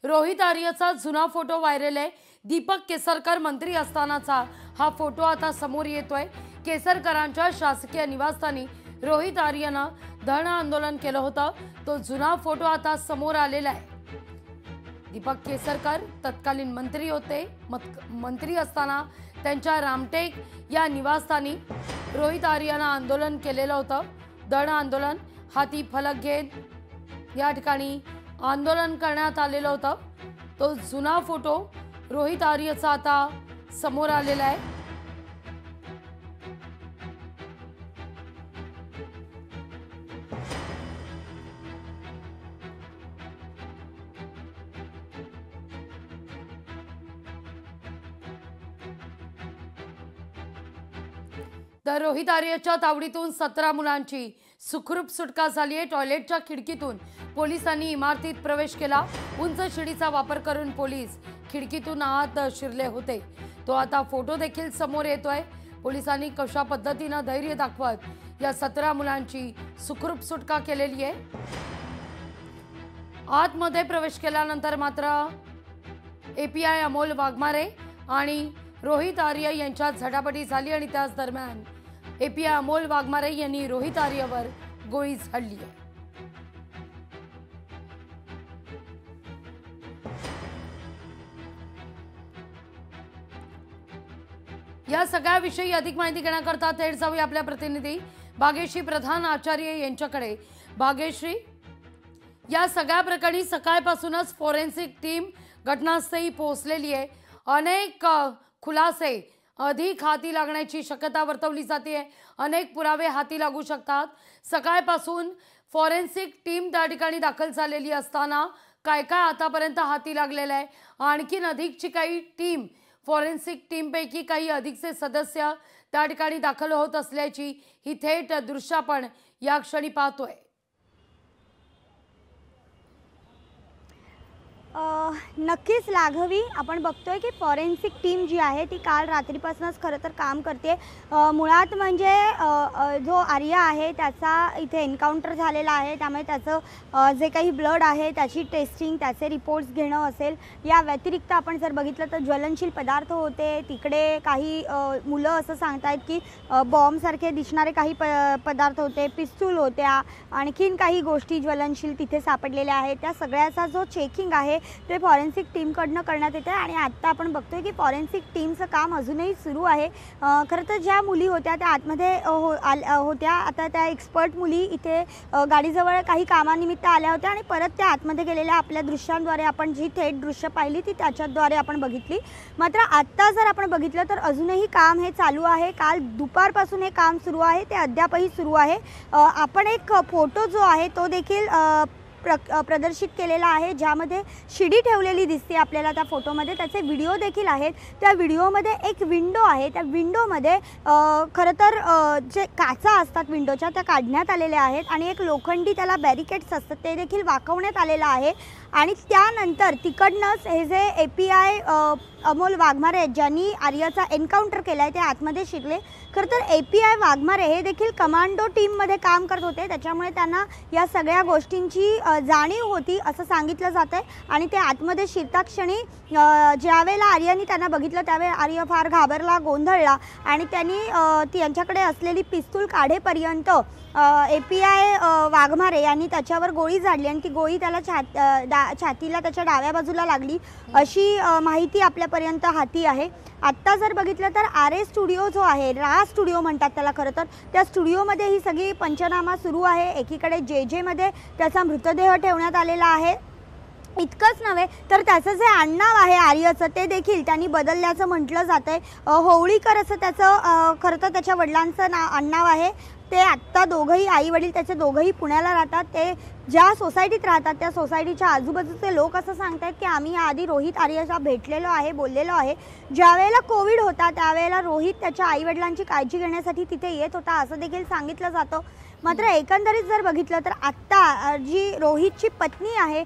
रोहित आर्यचा जुना photo viral आहे। दीपक केसरकर मंत्री असतानाचा हा फोटो आता समोर येतोय। केसरकरांच्या शासकीय निवासस्थानी रोहित आर्यनं धरण आंदोलन केलं होतं। तो जुना फोटो आता समोर आलेला आहे। दीपक केसरकर तत्कालीन मंत्री होते। मंत्री असताना त्यांच्या रामटेक या निवासस्थानी रोहित आर्यनं आंदोलन केलेलं होतं। धरण आंदोलन हाती फलक घेत या ठिकाणी आंदोलन करण्यात आलेलं होतं। तो जुना फोटो रोहित आर्यचा आता समोर आलेला आहे। तर रोहित आर्यच्या तावडीतून 17 मुलांची सुखरूप सुटका झाली आहे। टॉयलेटच्या खिडकीतून पोलिसांनी इमारतीत प्रवेश केला। उंच शिडीचा वापर करून पोलीस खिडकीतून आत शिरले होते। तो आता फोटो देखील समोर येतोय। पोलिसांनी कशा पद्धतीने धैर्य दाखवत या 17 मुलांची सुखरूप सुटका केलेली आहे। आतमध्ये प्रवेश केल्यानंतर मात्र एपीआय अमोल वाघमारे आणि रोहित आर्य यांच्यात झटापटी झाली आणि त्याच दरम्यान एपीआय अमोल वाघमारे यांनी रोहित आर्यवर गोळी झाडली आहे। या सगळ्याविषयी अधिक माहिती घेण्याकरता थेट जाऊया आपल्या प्रतिनिधी भाग्यश्री प्रधान आचार्य यांच्याकडे। भाग्यश्री, या सगळ्या प्रकरणी सकाळपासूनच फॉरेन्सिक टीम घटनास्थळी पोहोचलेली आहे। अनेक खुलासे अधिक हाती लागण्याची शक्यता वर्तवली जाते। अनेक पुरावे हाती लागू शकतात। सकाळपासून फॉरेन्सिक टीम त्या ठिकाणी दाखल झालेली असताना काय काय आतापर्यंत हाती लागलेलं आहे? आणखीन अधिकची काही टीम, फॉरेन्सिक टीमपैकी काही अधिकचे सदस्य त्या ठिकाणी दाखल होत असल्याची ही थेट दृश्य आपण या क्षणी पाहतोय। नक्कीच लाघवी, आपण बघतोय की फॉरेन्सिक टीम जी आहे ती काल रात्रीपासूनच खरं तर काम करते। मुळात म्हणजे जो आर्य आहे त्याचा इथे एन्काउंटर झालेला आहे, त्यामुळे त्याचं जे काही ब्लड आहे त्याची टेस्टिंग, त्याचे रिपोर्ट्स घेणं असेल। या व्यतिरिक्त आपण जर बघितलं तर ज्वलनशील पदार्थ होते तिकडे। काही मुलं असं सांगतायत की बॉम्बसारखे दिसणारे काही पदार्थ होते, पिस्तूल होत्या, आणखीन काही गोष्टी ज्वलनशील तिथे सापडलेल्या आहेत। त्या सगळ्याचा जो चेकिंग आहे ते फॉरेन्सिक टीमकडनं करण्यात येते आणि आता आपण बघतोय की फॉरेन्सिक टीमचं काम अजूनही सुरू आहे। खरं तर ज्या मुली होत्या त्या आतमध्ये होत्या, आता त्या एक्सपर्ट मुली इथे गाडीजवळ काही कामानिमित्त आल्या होत्या आणि परत त्या आतमध्ये गेलेल्या आपल्या दृश्यांद्वारे आपण जी थेट दृश्य पाहिली ती त्याच्याद्वारे आपण बघितली। मात्र आत्ता जर आपण बघितलं तर अजूनही काम हे चालू आहे। काल दुपारपासून हे काम सुरू आहे, ते अद्यापही सुरू आहे। आपण एक फोटो जो आहे तो देखील प्रदर्शित केलेला आहे, ज्यामध्ये शिडी ठेवलेली दिसते आपल्याला त्या फोटोमध्ये। त्याचे व्हिडिओ देखील आहेत। त्या व्हिडिओमध्ये एक विंडो आहे, त्या विंडोमध्ये खरं तर जे काचा असतात विंडोच्या त्या काढण्यात आलेल्या आहेत आणि एक लोखंडी त्याला बॅरिकेड्स असतात ते देखील वाकवण्यात आलेलं आहे। आणि त्यानंतर तिकडनंच हे जे एपीआय अमोल वाघमारे ज्यांनी आर्यचा एन्काउंटर केला आहे ते आतमध्ये शिरले। खरं तर एपीआय वाघमारे हे देखील कमांडो टीममध्ये काम करत होते, त्याच्यामुळे त्यांना या सगळ्या गोष्टींची जाणीव होती असं सांगितलं जातं आहे। आणि ते आतमध्ये शिरता क्षणी ज्यावेळेला आर्यनी त्यांना बघितलं त्यावेळी आर्य फार घाबरला, गोंधळला आणि त्यांनी त्यांच्याकडे असलेली पिस्तूल काढेपर्यंत एपीआय वाघमारे यांनी त्याच्यावर गोळी झाडली आणि ती गोळी त्याला छातीला त्याच्या डाव्या बाजूला लागली अशी माहिती आपल्यापर्यंत हाती आहे। आत्ता जर बघितलं तर आर स्टुडिओ जो आहे, रा स्टुडिओ म्हणतात त्याला खरं तर, त्या स्टुडिओमध्ये ही सगळी पंचनामा सुरू आहे। एकीकडे जे-मध्ये त्याचा मृतदेह ठेवण्यात आलेला आहे। इतकंच नव्हे तर त्याचं जे आडनाव आहे आर्यचं ते देखील त्यांनी बदलल्याचं म्हटलं जातं आहे। होवळीकर असं त्याचं खरं तर त्याच्या वडिलांचं आडनाव आहे। ते आत्ता दोघंही आई वडील त्याचे दोघंही पुण्याला राहतात। ते ज्या सोसायटीत राहतात त्या सोसायटीच्या आजूबाजूचे लोक असं सांगतात की आम्ही याआधी रोहित आर्यला भेटलेलो आहे, बोललेलो आहे। ज्यावेळेला कोविड होता त्यावेळेला रोहित त्याच्या आईवडिलांची काळजी घेण्यासाठी तिथे येत होता असं देखील सांगितलं जातं। मात्र एकंदरीत जर बघितलं तर आत्ता जी रोहितची पत्नी आहे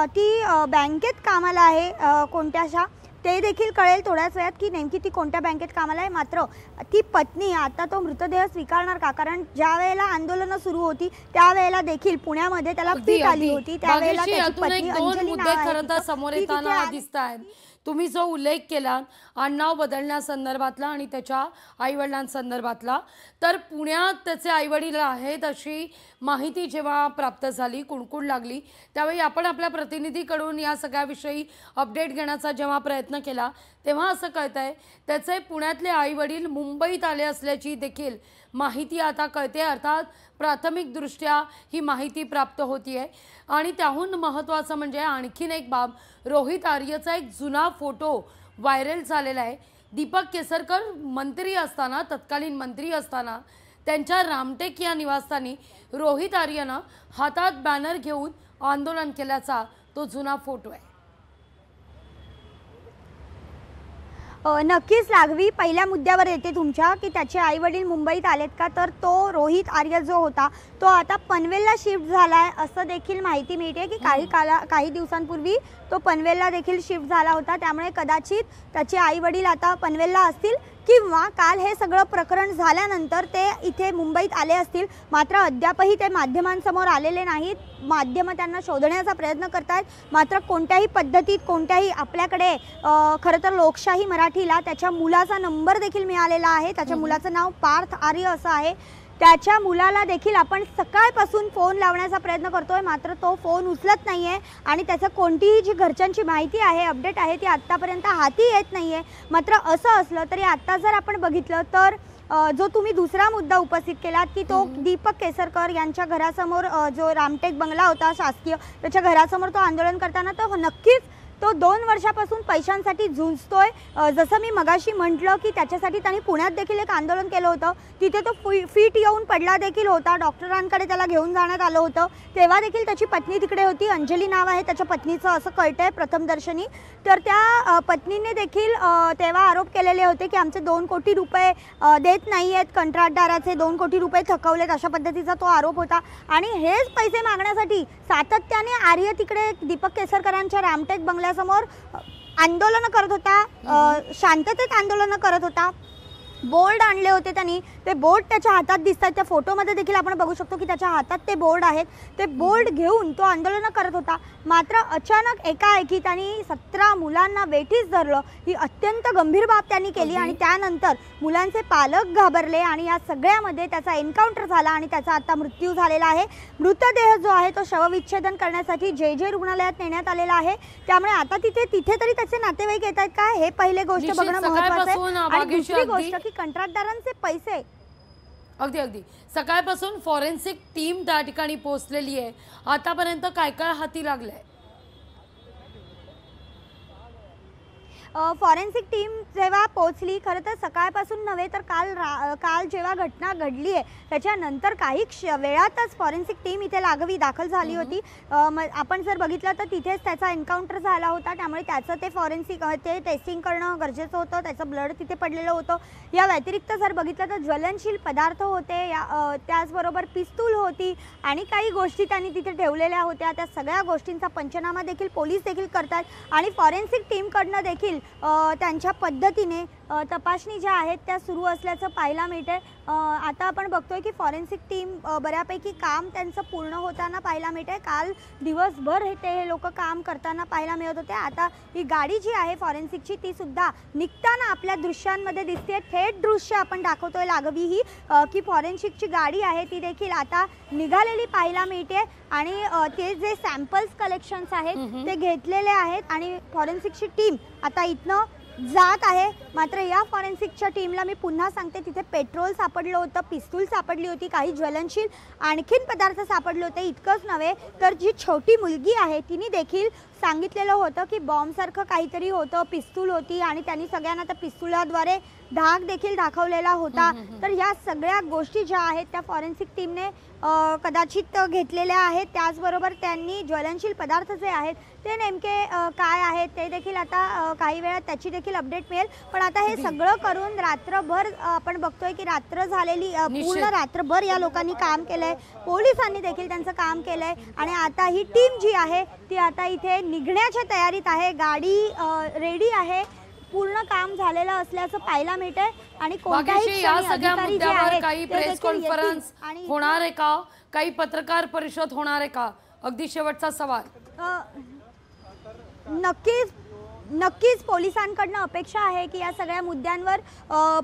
ती बँकेत कामाला आहे कोणत्याशा, ते देखील कळेल थोड्याच वेळात की नेमकी ती कोणत्या बँकेत कामाला आहे. मात्र ती पत्नी आता तो मृतदेह स्वीकारणार का? कारण ज्या वेळेला आंदोलनं सुरू होती त्यावेळेला देखील पुण्यामध्ये त्याला फीट आली होती. त्यावेळेला त्याची पत्नी अंजली नाव आहे खरं तर समोर येताना दिसत आहेत. तुम्ही जो उल्लेख केला आडनाव बदलण्यासंदर्भातला आणि त्याच्या आईवडिलांसंदर्भातला, तर पुण्यात त्याचे आईवडील आहेत अशी माहिती जेव्हा प्राप्त झाली, कुणकुण लागली, त्यावेळी आपण आपल्या प्रतिनिधीकडून या सगळ्याविषयी अपडेट घेण्याचा जेव्हा प्रयत्न केला तेव्हा असं कळतंय त्याचे पुण्यातले आईवडील मुंबईत आले असल्याची देखील माहिती आता कळते. अर्थात प्राथमिकदृष्ट्या ही माहिती प्राप्त होतीये. आणि त्याहून महत्त्वाचं म्हणजे आणखीन एक बाब, रोहित आर्यचा एक जुना फोटो व्हायरल झालेला आहे. दीपक केसरकर मंत्री असताना, तत्कालीन मंत्री असताना त्यांच्या रामटेक या निवासस्थानी रोहित आर्यनं हातात बॅनर घेऊन आंदोलन केल्याचा तो जुना फोटो आहे. नक्कीच लाघवी, पहिल्या मुद्द्यावर येते तुमच्या की त्याचे आई वडील मुंबईत आलेत का? तर तो रोहित आर्य जो होता तो आता पनवेलला शिफ्ट झाला आहे असं देखील माहिती मिळते की काही दिवसांपूर्वी तो पनवेलला देखील शिफ्ट झाला होता. त्यामुळे कदाचित त्याचे आई वडील आता पनवेलला असतील किंवा काल हे सगळं प्रकरण झाल्यानंतर ते इथे मुंबईत आले असतील. मात्र अद्यापही ते माध्यमांसमोर आलेले नाहीत. माध्यमं त्यांना शोधण्याचा प्रयत्न करतात. मात्र कोणत्याही पद्धतीत कोणत्याही आपल्याकडे खरं तर लोकशाही मराठीला त्याच्या मुलाचा नंबर देखील मिळालेला आहे. त्याच्या मुलाचं नाव पार्थ आर्य असं आहे. त्याच्या मुलाला देखील आपण सकाळपासून फोन लावण्याचा प्रयत्न करतोय, मात्र तो फोन उचलत नाही आहे आणि त्याचं कोणतीही जी घरच्यांची माहिती आहे, अपडेट आहे, ती आत्तापर्यंत हाती येत नाही आहे. मात्र असं असलं तरी आत्ता जर आपण बघितलं तर जो तुम्ही दुसरा मुद्दा उपस्थित केलात की तो दीपक केसरकर यांच्या घरासमोर जो रामटेक बंगला होता शासकीय, त्याच्या घरासमोर तो आंदोलन करताना तो नक्कीच तो 2 वर्षापासून पैशांसाठी झुंजतोय. जसं मी मगाशी म्हटलं की त्याच्यासाठी त्यांनी पुण्यात देखील एक आंदोलन केलं होतं. तिथे तो फीट येऊन पडला देखील होता. डॉक्टरांकडे त्याला घेऊन जाण्यात आलं होतं. तेव्हा देखील त्याची पत्नी तिकडे होती. अंजली नाव आहे त्याच्या पत्नीचं असं कळतंय प्रथमदर्शनी. तर त्या पत्नीने देखील तेव्हा आरोप केलेले होते की आमचे 2 कोटी रुपये देत नाही आहेत, कंत्राटदाराचे 2 कोटी रुपये थकवलेत, अशा पद्धतीचा तो आरोप होता. आणि हेच पैसे मागण्यासाठी सातत्याने आर्य तिकडे दीपक केसरकरांच्या रामटेक बंगल्यासमोर आंदोलन करत होता. शांततेत आंदोलन करत होता. बोर्ड आणले होते त्यांनी. ते बोर्ड त्याच्या हातात दिसतात. त्या फोटोमध्ये देखील आपण बघू शकतो की त्याच्या हातात ते बोर्ड आहेत. ते बोर्ड घेऊन तो आंदोलन करत होता. मात्र अचानक एकाएकी त्यांनी 17 मुलांना वेठीस धरलं. ही अत्यंत गंभीर बाब त्यांनी केली आणि त्यानंतर मुलांचे पालक घाबरले आणि या सगळ्यामध्ये त्याचा एन्काउंटर झाला आणि त्याचा आता मृत्यू झालेला आहे. मृतदेह जो आहे तो शवविच्छेदन करण्यासाठी जे रुग्णालयात नेण्यात आलेला आहे. त्यामुळे आता तिथे तरी त्याचे नातेवाईक येत आहेत का, हे पहिले गोष्ट बघणं महत्त्वाचं आहे. आणि दुसरी गोष्ट की कंत्राटदारांचे पैसे अगदी सकाळपासून फॉरेन्सिक टीम त्या ठिकाणी पोहोचलेली आहे. आतापर्यंत काय काय हाती लागलंय? फॉरेन्सिक टीम जेव्हा पोहोचली, खरं तर सकाळपासून नव्हे तर काल जेव्हा घटना घडली आहे त्याच्यानंतर काही वेळातच फॉरेन्सिक टीम इथे लाघवी दाखल झाली होती. आपण जर बघितलं तर तिथेच त्याचा एन्काउंटर झाला होता. त्यामुळे त्याचं ते फॉरेन्सिक टेस्टिंग करणं गरजेचं होतं. त्याचं ब्लड तिथे पडलेलं होतं. या व्यतिरिक्त जर बघितलं तर ज्वलनशील पदार्थ होते, त्याचबरोबर पिस्तूल होती आणि काही गोष्टी त्यांनी तिथे ठेवलेल्या होत्या. त्या सगळ्या गोष्टींचा पंचनामा देखील पोलीस देखील करतात आणि फॉरेन्सिक टीमकडनं देखील त्यांच्या पद्धतीने तपासणी ज्या आहेत त्या सुरू असल्याचं पाहायला मिळते. आता आपण बघतोय की फॉरेन्सिक टीम बऱ्यापैकी काम त्यांचं पूर्ण होताना पाहायला मिळते. काल दिवसभर हे लोक काम करताना पाहायला मिळत होते. आता ही गाडी जी आहे फॉरेन्सिकची ती सुद्धा निघताना आपल्या दृश्यांमध्ये दिसते. थेट दृश्य आपण दाखवतोय लाघवी ही की फॉरेन्सिकची गाडी आहे ती देखील आता निघालेली पाहायला मिळते आणि ते जे सॅम्पल्स कलेक्शन्स आहेत ते घेतलेले आहेत आणि फॉरेन्सिकची टीम आता इथनं जात आहे. मात्र या फॉरेन्सिकच्या टीमला मी पुन्हा सांगते तिथे पेट्रोल सापडलं होतं, पिस्तूल सापडली होती, काही ज्वलनशील आणखीन पदार्थ सापडले होते. इतकंच नव्हे तर जी छोटी मुलगी आहे तिने देखील सांगितलेलं होतं की बॉम्बसारखं काहीतरी होतं, पिस्तूल होती आणि त्यांनी सगळ्यांना त्या पिस्तुलाद्वारे धाक देखील दाखवलेला होता. तर या सगळ्या गोष्टी ज्या आहेत त्या फॉरेन्सिक टीमने कदाचित घेतलेल्या आहेत. त्याचबरोबर त्यांनी ज्वलनशील पदार्थ जे आहेत ते नेमके काय आहेत ते देखील आता काही वेळात त्याची देखील अपडेट मिळेल. पण आता हे सगळं करून रात्रभर आपण बघतोय की रात्र झालेली, पूर्ण रात्रभर या लोकांनी काम केलंय, पोलिसांनी देखील त्यांचं काम केलंय आणि आता ही टीम जी आहे ती आता इथे निघण्याच्या तयारीत आहे. गाडी रेडी आहे, पूर्ण काम झालेलं असल्याचं पाहायला मिळतंय आणि कोणत्याही या क्षणी सगळ्या अधिकारी जे मुद्द्यावर आहेत काही ते प्रेस देखील येतील कॉन्फरन्स आणि होणार आहे का, काही पत्रकार परिषद होणार आहे का, अगदी शेवटचा सवाल. नक्कीच पोलिसांकडनं अपेक्षा आहे की या सगळ्या मुद्द्यांवर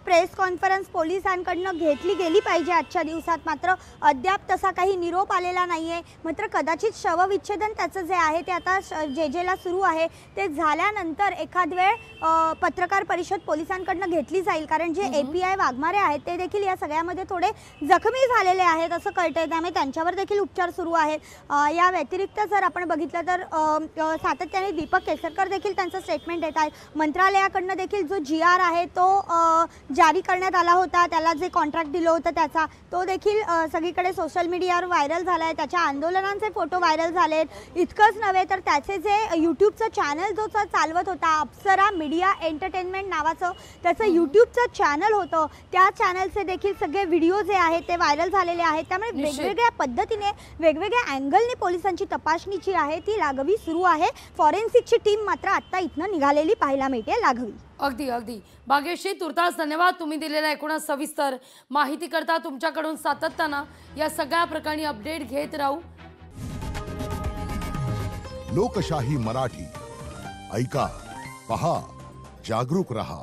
प्रेस कॉन्फरन्स पोलिसांकडनं घेतली गेली पाहिजे आजच्या दिवसात. मात्र अद्याप तसा काही निरोप आलेला नाही आहे. मात्र कदाचित शवविच्छेदन त्याचं जे आहे ते आता जेजेला सुरू आहे, ते झाल्यानंतर एखाद वेळ पत्रकार परिषद पोलिसांकडनं घेतली जाईल. कारण जे API वाघमारे आहेत ते देखील या सगळ्यामध्ये थोडे जखमी झालेले आहेत असं कळतंय, त्यामुळे त्यांच्यावर देखील उपचार सुरू आहेत. या व्यतिरिक्त जर आपण बघितलं तर सातत्याने दीपक केसरकर देखील त्यांचं स्टेटमेंट देत आहेत. मंत्रालयाकडनं देखील जो GR आहे तो जारी करण्यात आला होता, त्याला जे कॉन्ट्रॅक्ट दिलं होतं त्याचा, तो देखील सगळीकडे सोशल मीडियावर व्हायरल झाला आहे. त्याच्या आंदोलनांचे फोटो व्हायरल झालेत. इतकंच नव्हे तर त्याचे जे यूट्यूबचं चॅनल जो चालवत होता, अप्सरा मीडिया एंटरटेनमेंट नावाचं त्याचं यूट्यूबचं चॅनल होतं, त्या चॅनलचे देखील सगळे व्हिडिओ जे आहेत ते व्हायरल झालेले आहेत. त्यामुळे वेगवेगळ्या पद्धतीने वेगवेगळ्या अँगलने पोलिसांची तपासणी जी आहे ती लागवी सुरू आहे. फॉरेन्सिकची टीम मात्र आता इथनं निघालेली पाहायला मिळते. लागवी अगदी भाग्यश्री, तुर्तास धन्यवाद. तुम्ही दिलेल्या एकूणच सविस्तर माहिती करता तुमच्याकडून सातत्यानं या सगळ्या प्रकरणी अपडेट घेत राहू. लोकशाही मराठी ऐका, पहा, जागरूक रहा.